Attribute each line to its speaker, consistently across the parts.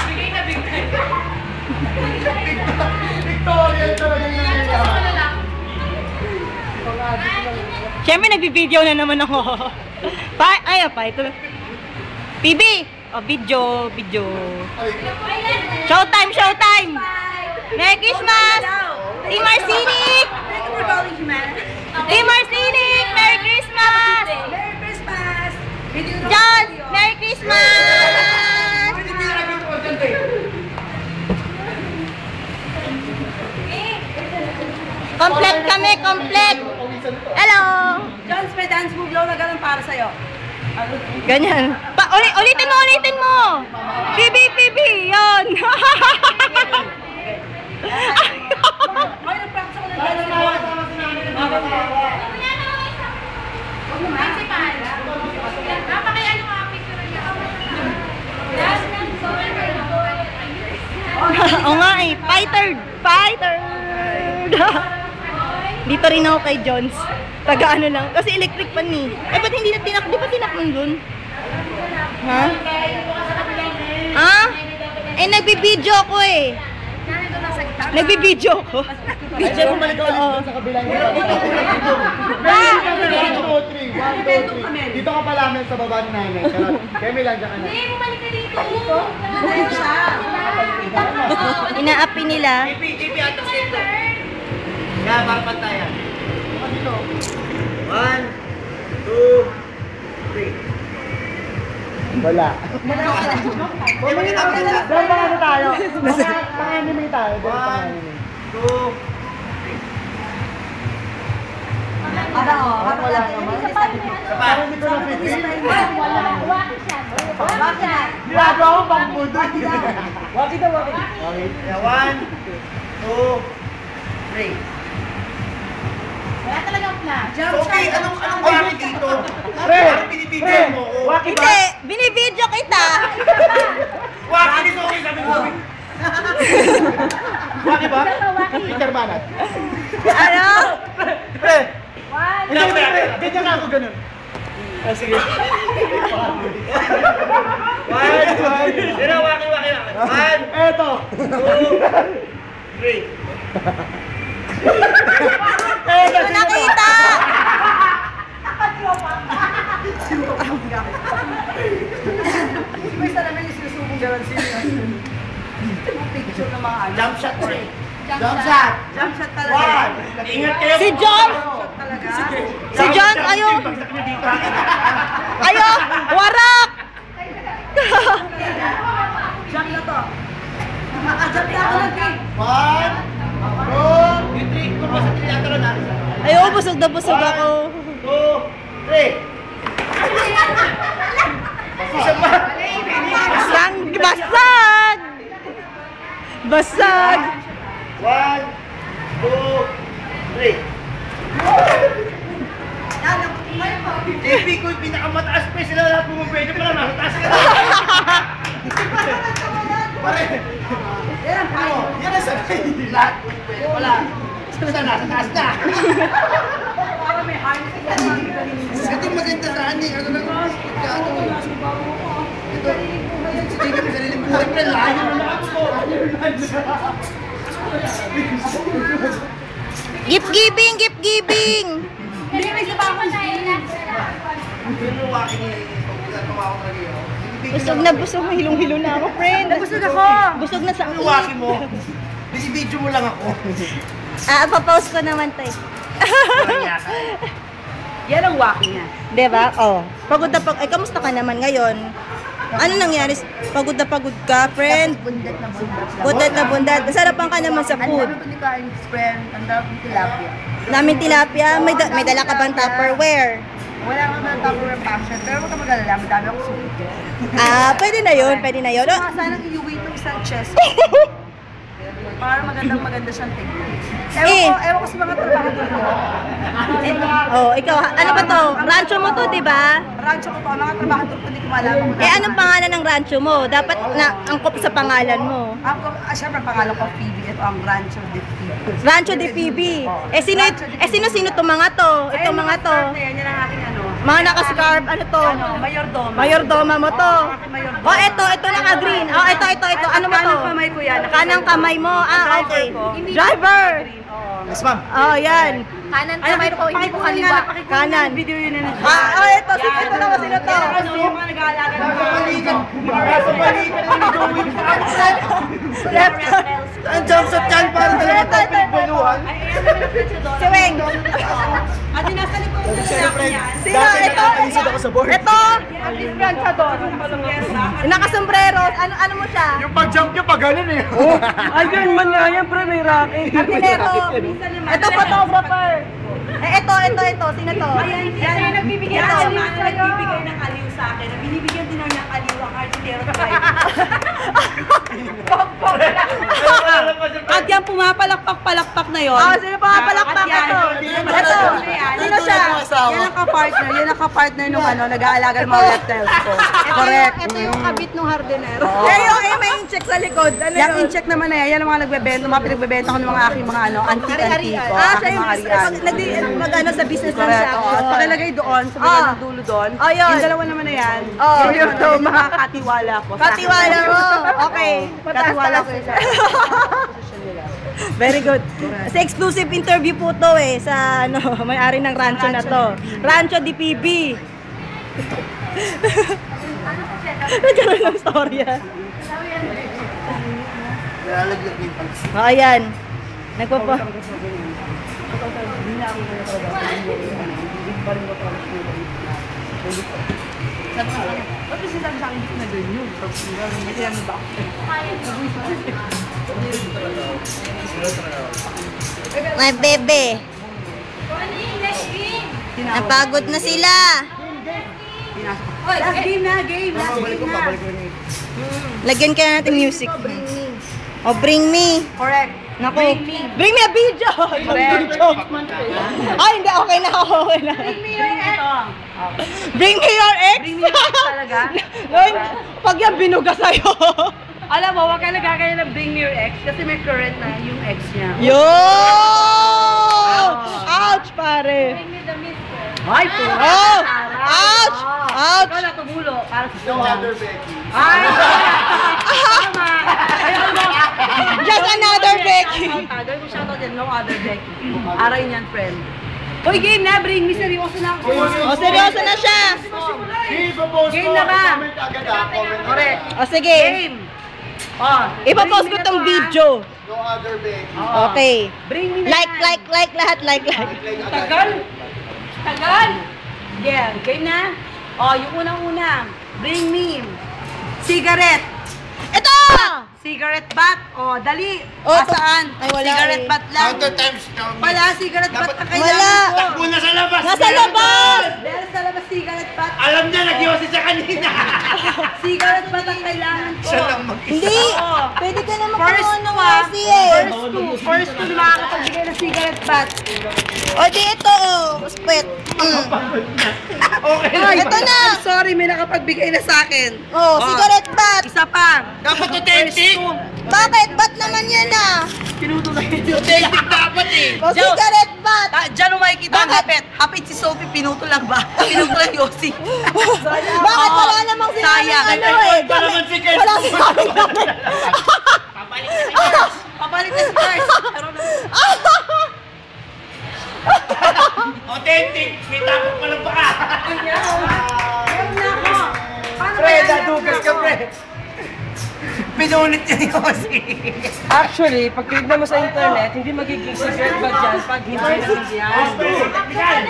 Speaker 1: Bigay na bigay.
Speaker 2: Victorian talaga yung
Speaker 3: Siyempre, nagbibideo na naman ako. Ito. PB! O, video. Showtime! Merry Christmas! Team Arsenic! Team Arsenic! Merry Christmas! John! Merry Christmas! Complete kami! Hello!
Speaker 1: Jones, may dance move daw na ganun para sa'yo.
Speaker 3: Ganyan. Ulitin mo! PB! Yun!
Speaker 1: Ay, nag-practice ako ng dance move. Principal. Napakaya nung mga picture niya.
Speaker 3: Oo nga eh. Fighter! Dito rin ako kay Jones. Taga ano lang. Kasi electric pan eh. Ba't hindi na tinak? Di ba tinak nun dun? Ha? Nagbibideo ako eh. Nagbibideo ako.
Speaker 2: Video mo balik ulit sa kabilang ito. Dito ka pala namin sa baba namin. Kemi lang dyan ka na.
Speaker 1: Bumalik ka dito. Bumalik siya.
Speaker 3: Inaapi nila.
Speaker 2: JP, atas dito. Kaya, para pantayan. Dito. 1, 2, 3. Wala. Doon ba ano tayo? Pang-anime tayo. 1, 2, 3. Wala naman. Parang hindi ko na-fit. Ginagawa ko pang budo. Wakit na. 1, 2, 3.
Speaker 1: Wala talagang plan.
Speaker 2: Okay, anong wakit dito? Parang binibigyan mo.
Speaker 3: Hindi! Binibideo kita!
Speaker 2: Wakit is okay, sabi mo. Wakit ba? Peter Manat.
Speaker 3: Ano?
Speaker 2: Pre! Ganyan ako ganun. Sige. 1, 2, 1. Eto. 2, 3.
Speaker 3: Hindi ko nakita!
Speaker 1: May isa naman yung sinusubong gano'n sila. Picture ng mga ano.
Speaker 2: Jump shot, pre. Jump shot.
Speaker 1: Jump shot talaga.
Speaker 2: 1. Ingat kayo.
Speaker 3: Si John!
Speaker 1: Talaga.
Speaker 3: Si John, ayaw! Warak!
Speaker 1: Jump na to. Jump na ako lang, Kay.
Speaker 2: 1, 2, 3. Kung sa tiyatro na.
Speaker 3: Ayaw, busog na busog ako.
Speaker 2: 2, 3. Isa pa.
Speaker 3: Basag!
Speaker 2: 1, 2, 3. JP ko yung pinakamataas pa sila lahat pumupwede pa lang nasa taas ka na. Pare. Yan ang sabay. Lahat pumupwede pa lang. Basta nasa taas na.
Speaker 1: Para may harness.
Speaker 2: Kasi maganda sa anin. Ano lang ang ito. Sige mo sariling buhay pa layo na lahat ko.
Speaker 3: Gift giving!
Speaker 1: Hindi, may isa pa ako na
Speaker 3: Busog na busog, hilong-hilo na ako, friend.
Speaker 1: Busog ako.
Speaker 3: Busog na sa
Speaker 2: Luwaki mo. Bisi-video mo lang ako.
Speaker 3: Papost ko naman to eh.
Speaker 1: Yan ang waki niya.
Speaker 3: Diba? Pagod na pagod. Ay, kamusta ka naman ngayon? Ano nangyari? Pagod na pagod ka, friend?
Speaker 1: Bundat na bundat.
Speaker 3: Bundat na bundat. Masarapan ka naman sa food.
Speaker 1: Ang dami ko ni kain, friend. Ang dami ko tilapia.
Speaker 3: Namin tilapia. May dala ka bang Tupperware?
Speaker 1: Wala akong mga Tupperware function, pero huwag ka mag-alala. Madami ako sulit.
Speaker 3: Pwede na yun.
Speaker 1: Sanang iuwi itong isang chest. Para maganda siyang tignan. Ewan ko sa mga trabaho dito.
Speaker 3: Ikaw, ano ba to? Rancho mo to, diba?
Speaker 1: Rancho ko po, ang mga trabaho dito, hindi ko malaman ko.
Speaker 3: Anong pangalan ng rancho mo? Dapat na angkop sa pangalan mo.
Speaker 1: Siyempre, pangalan ko, Phoebe. Ito ang Rancho de Phoebe.
Speaker 3: Rancho de PB. Sino itong mga to? Itong mga to.
Speaker 1: Yan ang aking
Speaker 3: Mga naka-scarf, ano to?
Speaker 1: Ano, mayordoma.
Speaker 3: Mayordoma mo to.
Speaker 1: Mayordoma.
Speaker 3: Oh, ito naka-green. Oh, ito. Ano mo to?
Speaker 1: Kanang kamay ko yan.
Speaker 3: Kanang kamay mo. Ah, okay. Driver!
Speaker 2: Yes, ma'am.
Speaker 3: Oh, yan.
Speaker 4: Kanan kamay po, hindi po kaliwa.
Speaker 1: Kanan. Video yun na.
Speaker 3: Ah, oh, ito naman sino to?
Speaker 1: Ano, yung mga nag-aalaga ng
Speaker 3: Left.
Speaker 2: Ang jumpsuit yan para talaga tayong buluhan.
Speaker 3: Si Weng.
Speaker 1: At nasa likod ko lalaki yan.
Speaker 3: Sino?
Speaker 2: Dati
Speaker 3: Ito.
Speaker 2: nakakalisod ako sa board.
Speaker 3: Ito. Nakasombrero. Ano mo siya?
Speaker 2: Yung pag-jump niya, pag ganun eh.
Speaker 5: Ay, ganun man nga yan, pre, may racket.
Speaker 3: Artilero. Ito, photographer. Ito. Sino to?
Speaker 1: Yan, yung nagbibigay ng aliw sa akin. Binibigyan din ako ng aliw ang artillero At yan, pumapalakpak-palakpak na yun.
Speaker 3: Ah, sino pumapalakpak? Ito. Sino siya?
Speaker 1: Yan ang kapartner nung nag-aalaga ng mga reptiles ko. Correct.
Speaker 4: Ito yung kabit ng hardinero.
Speaker 3: May in-check sa likod. Ano
Speaker 1: Yung
Speaker 3: yun?
Speaker 1: in-check naman na yan. Yan ang mga nagbebenta, mga pinagbebenta ko ng mga aking mga antique-antique ko.
Speaker 3: Ah, siya
Speaker 1: aking
Speaker 3: yung
Speaker 1: mga arian.
Speaker 3: mag-ano sa business lang
Speaker 1: Correct.
Speaker 3: siya.
Speaker 1: Oo. At pakilagay doon, sa
Speaker 3: Ah.
Speaker 1: mga dulo doon.
Speaker 3: Oh, yun.
Speaker 1: Yung dalawa naman na yan.
Speaker 3: Oh,
Speaker 1: yun
Speaker 3: yun.
Speaker 1: yung mga katiwala ko.
Speaker 3: Katiwala mo. Okay.
Speaker 1: Katiwala ko
Speaker 3: siya. Very good. Kasi exclusive interview po to sa may-ari ng rancho na to. Rancho DPB. Nandiyan lang storya.
Speaker 2: Nalalaglag yung pants.
Speaker 3: Oh, ayan. Nagpapa...
Speaker 1: Ba't kasi sabi sa akin, hindi ko na ganyan. Hindi yan ba?
Speaker 3: My bebe. Napagod na sila.
Speaker 1: Last game na, game. Last game na.
Speaker 3: Lagyan ka na natin music. Oh, bring me.
Speaker 1: Correct.
Speaker 3: Naku. Bring me a video. Ay, hindi. Okay na. Okay na. Bring me your ex.
Speaker 1: Bring me your ex talaga?
Speaker 3: Ay, pag yan binuga sa'yo.
Speaker 1: Alam mo, wag ka nagkakaya na bring me your ex kasi may current na yung ex niya.
Speaker 3: Yo! Ouch, pare.
Speaker 1: Ay, po.
Speaker 3: Oh! Ouch! Ouch!
Speaker 1: Ikaw na tumulo para sa
Speaker 2: No other Becky.
Speaker 1: Ay! Tama! Ayun mo!
Speaker 3: Just another Becky.
Speaker 1: Gawin mo shoutout yan, no other Becky. Aray niyan, friend. Uy, game na, bring me. Seryoso na ako.
Speaker 3: Oh, seryoso na siya.
Speaker 1: Game na ba?
Speaker 2: Comment agad ah. Comment
Speaker 1: Correct.
Speaker 3: Oh, sige.
Speaker 1: Game! Oh,
Speaker 3: Ipapost ko tong video.
Speaker 2: No other Becky.
Speaker 3: Okay.
Speaker 1: Bring me na
Speaker 3: Like lahat, like.
Speaker 1: Tagal! Tagal! Yeah, game na? Oh, yung unang-una. Bring me. Cigarette.
Speaker 3: Ito!
Speaker 1: Cigarette butt. Oh, dali.
Speaker 3: Oh,
Speaker 1: Saan?
Speaker 3: ay, wala
Speaker 1: Cigarette
Speaker 3: eh.
Speaker 1: butt lang.
Speaker 2: Counter times.
Speaker 1: Wala, cigarette butt ang
Speaker 3: Wala.
Speaker 1: kailangan ko.
Speaker 2: Takbo na sa labas.
Speaker 3: Nasa labas!
Speaker 1: Meron sa labas cigarette butt.
Speaker 2: Alam niya, nag-iwasi siya kanina.
Speaker 1: Cigarette butt ang kailangan ko.
Speaker 2: Siya lang mag-isa.
Speaker 3: Hindi.
Speaker 1: Oo.
Speaker 3: Pwede ka naman
Speaker 1: First
Speaker 3: kumuha ng
Speaker 1: two ah.
Speaker 3: kasi eh.
Speaker 1: First two na makakapagbigay ng cigarette butt.
Speaker 3: O di ito oh. Spit.
Speaker 2: Okay na.
Speaker 1: Ay,
Speaker 3: Ito na.
Speaker 1: I'm sorry, may nakapagbigay na sa akin.
Speaker 3: Oh, cigarette butt.
Speaker 1: Isa pa.
Speaker 2: Dapat authentic.
Speaker 3: Bakit? Ba't naman yan ah?
Speaker 1: Pinutulay
Speaker 2: Authentic dapat eh.
Speaker 3: O cigarette butt.
Speaker 1: Diyan mo makikita ang
Speaker 3: Bakit?
Speaker 1: hapit. Hapit si Sophie, pinutol lang ba? Pinutol lang Yossi.
Speaker 3: Bakit
Speaker 1: Oo.
Speaker 3: wala namang sinabing
Speaker 1: Sayang.
Speaker 3: ano eh?
Speaker 2: Pa naman si Kurt.
Speaker 3: Wala sinabing namin.
Speaker 1: Pabalik na si Kurt.
Speaker 2: Authentic. May tapok pa lang baka.
Speaker 1: Meron na ako. Paano
Speaker 2: Pre,
Speaker 1: kaya
Speaker 2: nadugas ka pre. Pinunit niya yung Yossi.
Speaker 5: Actually, pag tignan mo sa internet, hindi magiging secret ba dyan pag hindi nandiyan.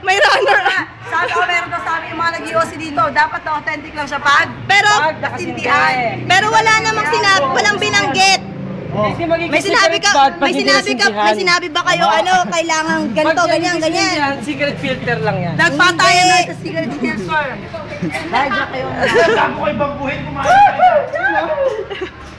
Speaker 3: May runner.
Speaker 1: Sabi ko, meron daw sabi yung mga nag-iossi dito. Dapat na authentic lang siya pag
Speaker 3: Pero,
Speaker 5: Pag nakasindihan.
Speaker 3: pero wala namang walang binanggit.
Speaker 5: Hindi magiging
Speaker 3: May sinabi
Speaker 5: secret
Speaker 3: ka,
Speaker 5: bag pag
Speaker 3: may
Speaker 5: hindi
Speaker 3: sinabi
Speaker 5: nasindihan.
Speaker 3: ba kayo kailangan ganito,
Speaker 5: Pag
Speaker 3: ganyan,
Speaker 5: hindi
Speaker 3: ganyan.
Speaker 5: nasindihan, secret filter lang yan.
Speaker 1: nagpatayan
Speaker 3: Hindi.
Speaker 1: na sa cigarette filter. Hijack kayo.
Speaker 2: Alam ko ibang buhay kumain.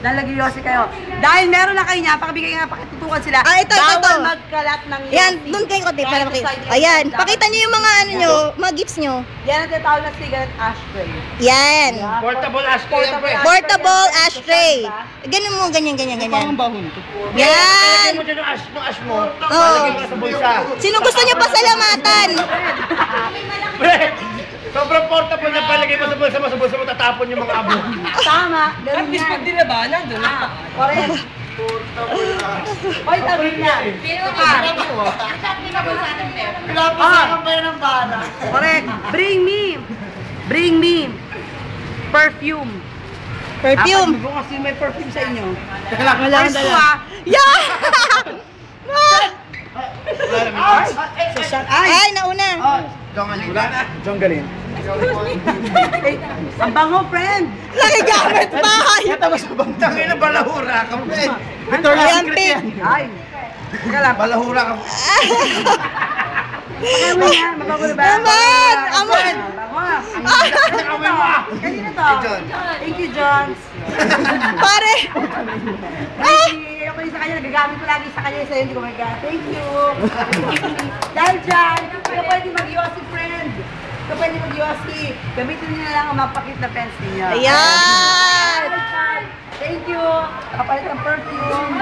Speaker 1: Lalagyosi kayo. Dahil meron na kayo niya, pakibigay nga, pakitutukan sila.
Speaker 3: Ah, ito.
Speaker 1: Bawal magkalat ng yosi.
Speaker 3: Ayan, doon kayo kote para makita. Ayan, pakita niyo yung mga ano nyo, mga gifts nyo.
Speaker 1: Yan ang tinatawag na cigarette ashtray.
Speaker 3: Yan.
Speaker 2: Portable ashtray yan, pre.
Speaker 3: Portable ashtray. Ganun mo, ganyan. Yan.
Speaker 2: Lagyan mo dyan yung ash mo. Lalagyan mo na sa bulsa.
Speaker 3: Sino gusto nyo pasalamatan?
Speaker 2: Pre, sobrang portable na palagay mo sa bulsa mo tatapon yung mga abo.
Speaker 1: Tama.
Speaker 5: At least pag dinabanan, doon na.
Speaker 1: Correct. Hoy, tabi niya.
Speaker 2: Pinapasakan pa yun ng bala.
Speaker 1: Correct. Bring me perfume.
Speaker 3: Perfume.
Speaker 1: Ako kasi may perfume sa inyo.
Speaker 2: Teka lang,
Speaker 1: First ko ah.
Speaker 3: Yeah!
Speaker 1: Ay!
Speaker 3: Ay, nauna.
Speaker 2: John Galin.
Speaker 1: Ang bango, friend!
Speaker 3: Nakigamit bahay.
Speaker 2: Tapos bangtang ina balahura ka. Victoria's
Speaker 3: Ayan,
Speaker 2: Secret
Speaker 3: Pete.
Speaker 2: yan.
Speaker 1: Ay! Teka lang.
Speaker 2: Balahura ka.
Speaker 1: Ano yan? Mabango na ba?
Speaker 3: Aman! Aman!
Speaker 1: Bango.
Speaker 2: Nakawin mo ah.
Speaker 1: Kanina to. Thank you, John.
Speaker 3: Pare!
Speaker 1: Ako yung sa kanya, nagagamit ko lagi sa kanya, sa'yo hindi ko magagamit. Thank you. Dahil dyan, ikaw pwede mag-yossi, friend. Ikaw pwede mag-yossi. Gamitin niyo na lang ang mapakit na pens ninyo.
Speaker 3: Ayan!
Speaker 1: Thank you. Kapalit ng perfume.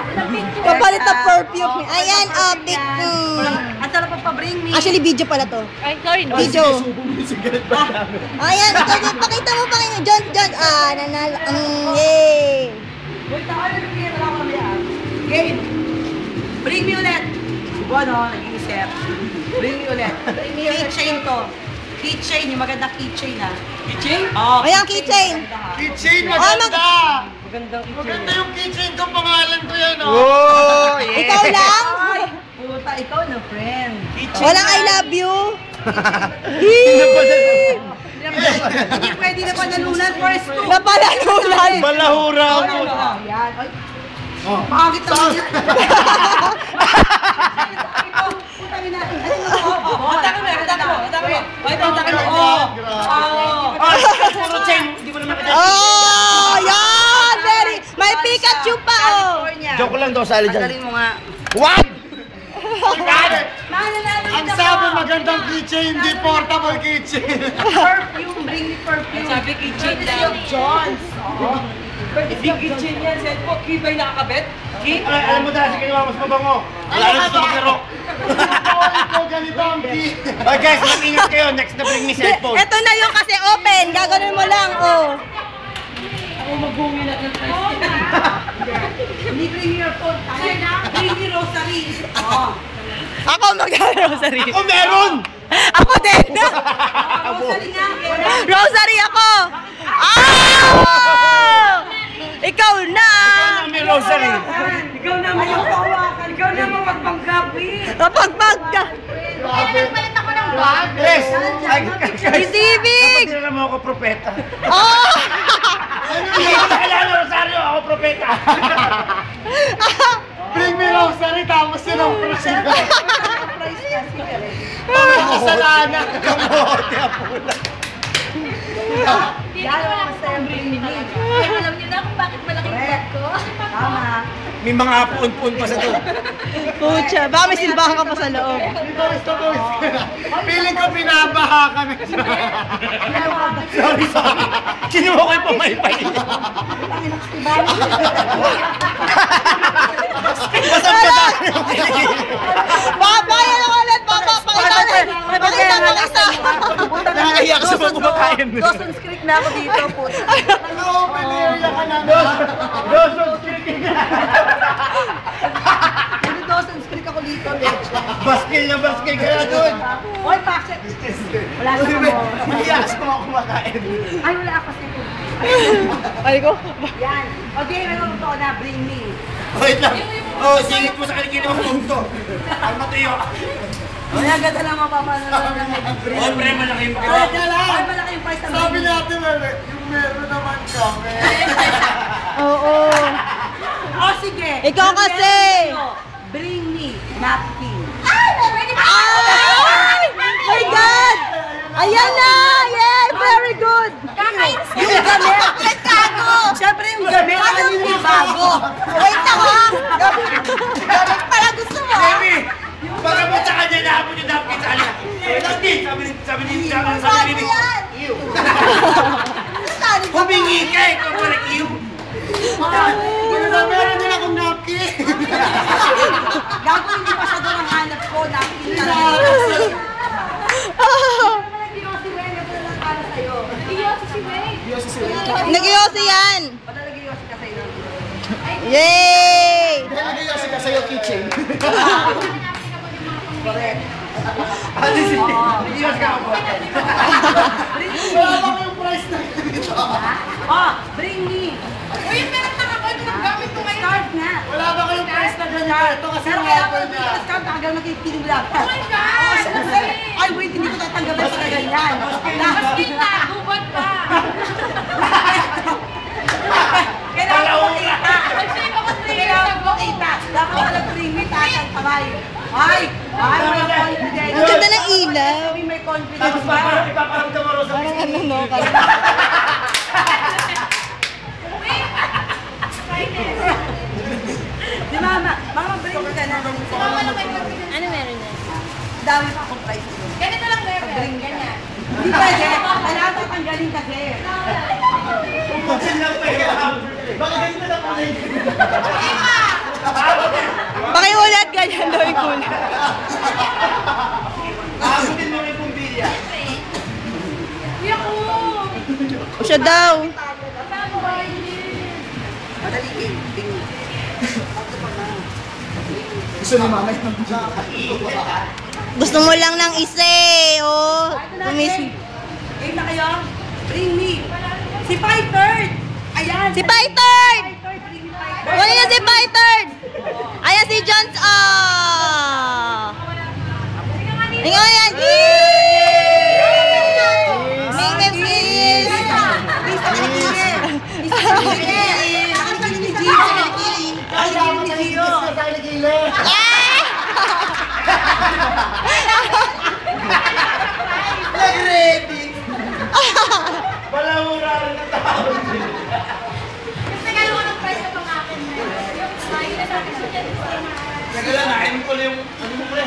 Speaker 3: Kapalit na perfume. Ayan, optic.
Speaker 1: Ang sarap ang pa-bring me.
Speaker 3: Actually, video pala to.
Speaker 4: Ay, sorry, no.
Speaker 3: Video.
Speaker 2: Sigaret ba namin?
Speaker 3: Ayan, pakita mo. John. Nanalo. Yay!
Speaker 1: Wait, ako na bigyan na lang mamaya. Game. Bring me ulit. Diba, no? Nag-iisip. Bring me ulit. Keychain to. Keychain, yung magandang keychain, ha?
Speaker 5: Kitchen?
Speaker 1: Oh,
Speaker 3: Ayan, keychain.
Speaker 2: Keychain,
Speaker 3: maganda!
Speaker 5: Magandang kitchen.
Speaker 2: Maganda yung keychain ko, pangalan ko yan, oh. Oh, yeah.
Speaker 3: Ikaw lang?
Speaker 1: Ay, puta, ikaw na, friend.
Speaker 3: Walang I love you.
Speaker 1: Hindi pwede na panalunan for us to.
Speaker 3: Napalanulan.
Speaker 2: Balahura ako.
Speaker 1: Yan. Ay, pangit naman yan. Putangin na.
Speaker 5: Atake mo.
Speaker 2: Puro chain, hindi ko naman
Speaker 3: Oh, yan. Very. May Pikachu pa, oh.
Speaker 2: Joke lang daw, sali dyan.
Speaker 1: Tanggalin mo nga.
Speaker 2: What?
Speaker 1: Ang
Speaker 2: Sabi magandang keychain, hindi portable keychain.
Speaker 1: Perfume, bring me perfume.
Speaker 5: Sabi kitchen
Speaker 1: Courtesy
Speaker 5: daw.
Speaker 1: of John's.
Speaker 5: Hindi kitchen yan. Sabi po, key ba'y nakakabit? Key?
Speaker 2: Ay, alam mo dahil si kinuha mas mabango. Wala na gusto maglaro. Ito, ganito ang key. Okay guys, mag-ingat kayo. Next na bring me cellphone.
Speaker 3: Ito na yung kasi open. Gaganon mo lang, oh.
Speaker 5: Ako magbungi na ng
Speaker 1: Hindi bring me your phone. Bring me rosary. Oh.
Speaker 3: Ako mag-rosary.
Speaker 2: Ako meron!
Speaker 3: Ako din.
Speaker 1: Rosary nga.
Speaker 3: Rosary ako. Ah! Ikaw na.
Speaker 2: May rosary.
Speaker 5: Ikaw na hawakan. Ikaw na magpanggabi.
Speaker 3: Kapag ka.
Speaker 4: Nagpalit ako ng bag.
Speaker 2: Yes!
Speaker 3: Isibig.
Speaker 2: Kapag mo ako propeta.
Speaker 3: Oh!
Speaker 2: Hindi ko nakilala rosaryo, ako propeta. Bring me rosary, tapos yun ang prosida.
Speaker 1: Price kasi.
Speaker 2: Kasalanan. Kamote, apula.
Speaker 1: Yan ang masaya bring me.
Speaker 4: Alam niyo na kung bakit malaking bag ko.
Speaker 1: Tama.
Speaker 2: May mga apuon-puon pa sa to.
Speaker 3: Pucha, baka may silbahan ka pa sa loob.
Speaker 2: Feeling ko pinabaha ka na. Sorry. Kinuha ko yung pamaypay. Basag-basag.
Speaker 3: Baba yan ulit, baba. Pakita.
Speaker 2: Nakakahiya ko sa mga kumakain.
Speaker 1: Dawson's Creek na ako dito, puta.
Speaker 2: Open area ka na. Dawson's Creek.
Speaker 1: Hindi Dawson's Creek ako dito, bitch.
Speaker 2: Baskil kaya doon.
Speaker 1: Oy, Paxet. Wala sa mo.
Speaker 2: Mahiya sa mga kumakain.
Speaker 1: Ay, wala ako kasi.
Speaker 3: Ay ko.
Speaker 1: Yan. Okay, may totoo na, bring me.
Speaker 2: Wait lang. Oh, singit mo sa kilikili mo punto. Ang matuyo.
Speaker 1: Wala ganda lang mapapano lang ng bring
Speaker 2: Oh,
Speaker 1: me.
Speaker 2: pre, malaki yung
Speaker 1: Ay,
Speaker 2: pakita.
Speaker 1: malaki yung price ng
Speaker 2: Sabi
Speaker 1: bring me.
Speaker 2: natin, yung meron naman kami.
Speaker 3: Oo.
Speaker 1: Oh, sige.
Speaker 3: Ikaw
Speaker 1: Yung
Speaker 3: kasi.
Speaker 1: meron sa'yo, bring me napkin.
Speaker 3: Ay! My God! Ayan na! Yay! Very good!
Speaker 1: Yung gamit. Siyempre yung gamit. Ano yung bago. Wait lang ha. Ganun pala gusto mo.
Speaker 2: Baby! Baka mo sa kanya naabot yung napkin sa kanya. Sabi ni Ew. Humingi ka eh, kung parang ew. Meron din akong napkin.
Speaker 1: Gago, hindi pa siya doon ang hanap ko. Napkin na
Speaker 3: Nag-iossi yan.
Speaker 1: Padalagyosi ka sa'yo.
Speaker 3: Yay!
Speaker 2: Nag-iossi ka sa'yo, kitchen.
Speaker 1: Correct.
Speaker 2: Ano si nag-iossi ka ako? Wala ba yung price na dito?
Speaker 1: Bring me.
Speaker 4: Uy, meron na ako. Ito ang gamit ko ngayon.
Speaker 1: Start na.
Speaker 2: Wala ba kayong price na ganito? Kasi
Speaker 1: Pero
Speaker 2: mga
Speaker 1: kaya
Speaker 2: ako
Speaker 1: ko
Speaker 2: na.
Speaker 1: discount hanggang nakikinig lang.
Speaker 4: Oh my God!
Speaker 1: Ay, wait, hindi ko tatanggapin sa ganyan.
Speaker 4: Mas kita, gubot pa.
Speaker 1: Kailangan ko makita.
Speaker 4: Mag-save ako 3 years
Speaker 1: Kailangan
Speaker 4: ago.
Speaker 1: ko makita. Dapat wala bring me, tatang kamay. Ay, may confidence.
Speaker 3: Ang ganda ng ilaw.
Speaker 1: Sabi may confidence
Speaker 2: Tapos
Speaker 1: ba?
Speaker 2: ipaparamdam mo rin sa
Speaker 3: Parang ano, no?
Speaker 1: Di mama, mama bring me ka na.
Speaker 4: Mama na may confidence.
Speaker 3: Ano meron yan?
Speaker 1: Dami pa akong price dito.
Speaker 4: Ganito lang level. Ganyan.
Speaker 1: Hindi pwede. Kailangan tatanggalin kasi.
Speaker 2: Baka ganito na pala yun.
Speaker 3: Pakiulat ganyan daw yung kulay.
Speaker 2: Aabutin mo rin pumbilya.
Speaker 4: Kuya ko.
Speaker 3: Siya daw.
Speaker 1: Madali eh. Bing me.
Speaker 2: Gusto ni mama yung
Speaker 3: Gusto mo lang ng isa eh. Oh, tumis.
Speaker 1: Game na kayo? Bring me. Si Fighter! Ayan!
Speaker 3: Si Fighter!
Speaker 1: Fighter, bring me Fighter!
Speaker 3: Wala na si Fighter! Ayan si Jones. Tingnan yan. Make them kiss.
Speaker 1: Isa ka kiligin! Isa ka kiligin! Nakakilig ni Gio! Nakakilig ni Gio!
Speaker 2: Nag-ready! Wala mo rin na tao.
Speaker 4: Kasi nga naman ang price na pang akin na. Yung smile na sa akin sa dyan.
Speaker 2: Teka lang, nakainin ko lang yung ano mo pre.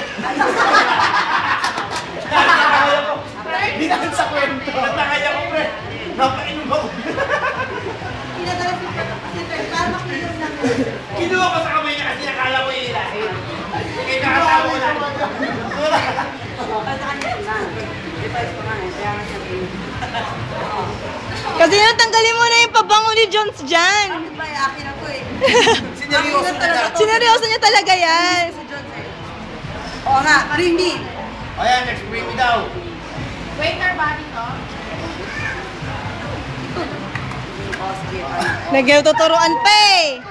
Speaker 2: Nakakaya ko. Hindi na sa kwento. Nakakaya ko pre. Napainom ako.
Speaker 1: Pinadala si Fighter para makilig na ko.
Speaker 2: Kinuha ko sa kamay niya kasi nakala ko inilahin. Kaya nakatawa na.
Speaker 1: Sa kanya na. Device ko nga eh. Kaya nga siya bring me.
Speaker 3: Kasi yun, tanggalin mo na yung pabango ni Jones dyan.
Speaker 1: Bakit ba eh? Akin ako eh.
Speaker 2: Sineryoso na lang.
Speaker 3: Sineryoso niya talaga yan.
Speaker 1: Si John eh. Oo nga, bring me.
Speaker 2: Ayan, next bring me daw.
Speaker 4: Waiter body to.
Speaker 1: Oh, sige.
Speaker 3: Nagtuturuan pa eh.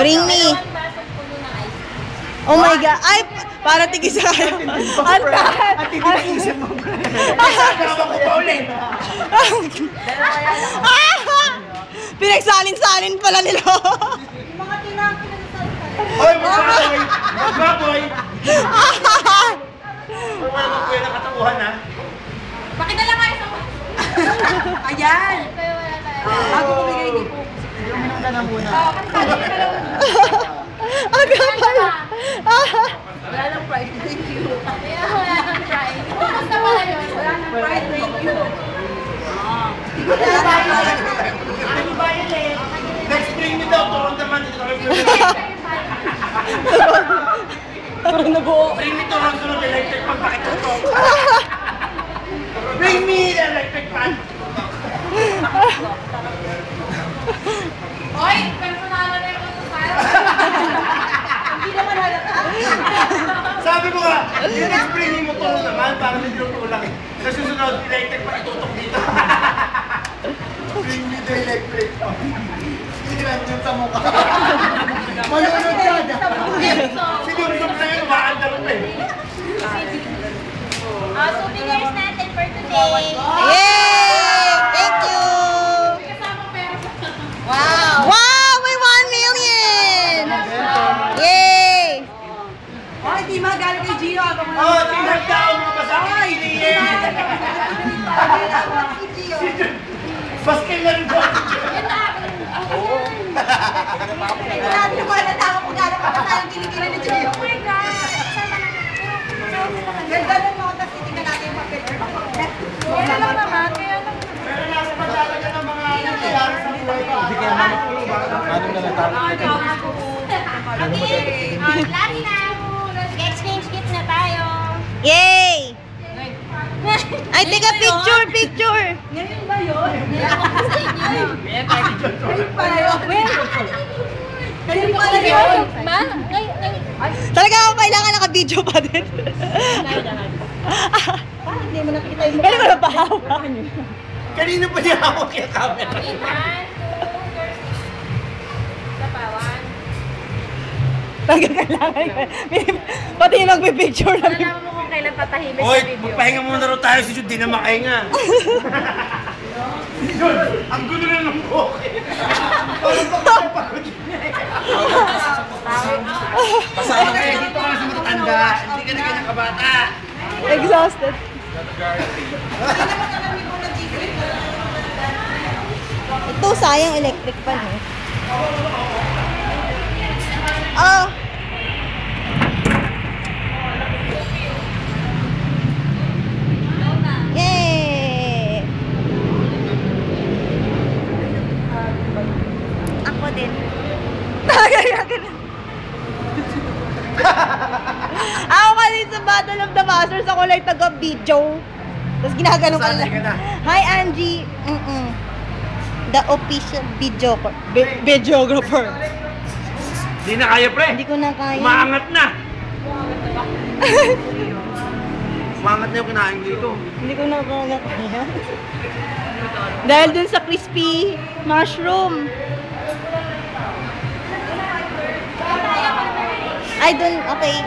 Speaker 3: Bring me. Oh my God. Ay, para tigis sa kayo. Ang tahan.
Speaker 2: Kasama ko pa ulit.
Speaker 3: Pinagsalin-salin pala nila.
Speaker 1: Mga tinangkin na sa
Speaker 2: Hoy, magbaboy! Magbaboy! Wala mo kuya na katakuhan ha.
Speaker 4: Pakidala kayo sa
Speaker 1: Ayan!
Speaker 4: Kayo wala tayo.
Speaker 1: Bago ko bigay ni po.
Speaker 4: Oo, kasi sabi ko lang.
Speaker 3: Aga pala.
Speaker 1: Wala nang price, thank you.
Speaker 4: Kaya wala nang try. Kumusta pala yun?
Speaker 1: Wala nang price, thank you.
Speaker 2: Next bring me daw, turun naman dito kami.
Speaker 3: Parang nabuo.
Speaker 2: Bring me turun electric pan pakitutok. Bring me the electric pan.
Speaker 4: Oy, personal na yung autofile.
Speaker 1: Hindi naman halata.
Speaker 2: Sabi ko nga, yung next bring me mo turun naman para hindi tulak eh. Sa susunod, electric pan itutok dito. Bring me the electric pan. Tignan yun sa mukha. Malunod ka na. Sinunod na yun, maandar ko eh.
Speaker 4: Souvenirs natin for today.
Speaker 3: Yay! Thank you!
Speaker 4: Kasama pera sa
Speaker 3: Wow! Wow! May 1 million! Yay!
Speaker 1: Oy, di magaling kay Gio.
Speaker 2: Oh, tingnan daw mga basakit. Baskin na rin po.
Speaker 1: Sabi mo na tao kung gano'n ka pa kinikita ni Gio.
Speaker 4: Oh my God!
Speaker 1: Ganda ng mga tapos titignan natin yung papel.
Speaker 4: Kaya lang naman, kaya lang.
Speaker 2: Pero nasa padalaga ng mga nangyayari sa buhay ko. Hindi kaya mamakulo ba? Anong nanatapos?
Speaker 4: Okay, lagi na. Exchange gift na tayo.
Speaker 3: Yay! Ay, teka, picture, picture!
Speaker 1: Ngayon ba yun?
Speaker 4: Ngayon
Speaker 1: Pala yun. Ngayon pala yun.
Speaker 4: Ma? Ngayon.
Speaker 3: Talaga ako kailangan naka-video pa din.
Speaker 1: Hindi mo nakita yung
Speaker 3: Pwede mo na pahawa.
Speaker 2: Kanina pa niya hawak yung camera.
Speaker 4: 1, 2, 3. Isa pa, 1.
Speaker 3: Talaga kailangan. Pati yung nagpipicture na.
Speaker 4: Alam mo kung kailan tatahimik
Speaker 2: Hoy,
Speaker 4: sa video.
Speaker 2: magpahinga muna raw tayo si Jude, di na makahinga. Yun, ang gulo na ng buhok eh. Parang pagpapagod niya eh. Pasama kayo, dito ka na sa matatanda. Hindi ka na ganyan kabata.
Speaker 3: Exhausted. Ito, sayang electric fan eh. Oh! Yay! Ako din. Ako kasi sa Battle of the Masters, ako lang taga-video. Tapos ginagano ko
Speaker 2: Sanay ka na.
Speaker 3: lang. Hi, Angie. The official videographer.
Speaker 2: Hindi na kaya, pre.
Speaker 3: Hindi ko na kaya.
Speaker 2: Umaangat na. Umaangat na yung kinain dito.
Speaker 3: Hindi ko na kaya. Dahil dun sa crispy mushroom. Ay, dun, okay.